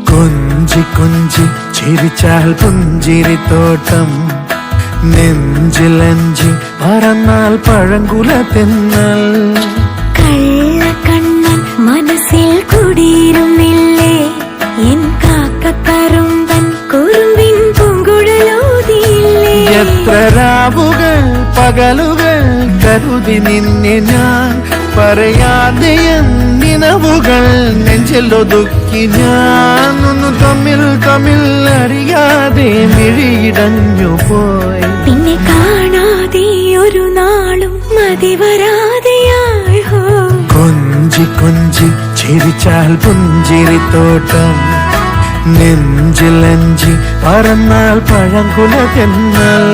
കൊഞ്ചി കൊഞ്ചി ചിരിച്ചാൽ പുഞ്ചിരിത്തോട്ടം നെഞ്ചിലഞ്ചി പറന്നാൽ പഴങ്കുല തെന്നൽ കള്ളക്കണ്ണൻ മനസ്സിൽ കുടിയിരുന്നില്ലേ എൻ കാക്കക്കറുമ്പൻ കുറുമ്പിൻ പൂങ്കുഴലോതിയില്ലേ എത്ര രാവുകൾ പകലുകൾ കരുതി നിന്നെ ഞാൻ പറയാതെ നിനവുകൾ നെഞ്ചിലൊതുക്കി ഞാൻ ഒന്ന് തമ്മിൽ തമ്മിൽ അറിയാതെ മിഴിയിടഞ്ഞു പോയി പിന്നെ കാണാതെ ഒരു നാളും മതി വരാതെയായി കൊഞ്ചി കൊഞ്ചി ചിരിച്ചാൽ പുഞ്ചിരിത്തോട്ടം നെഞ്ചിലഞ്ചി പറന്നാൽ പഴങ്കുല തെന്നൽ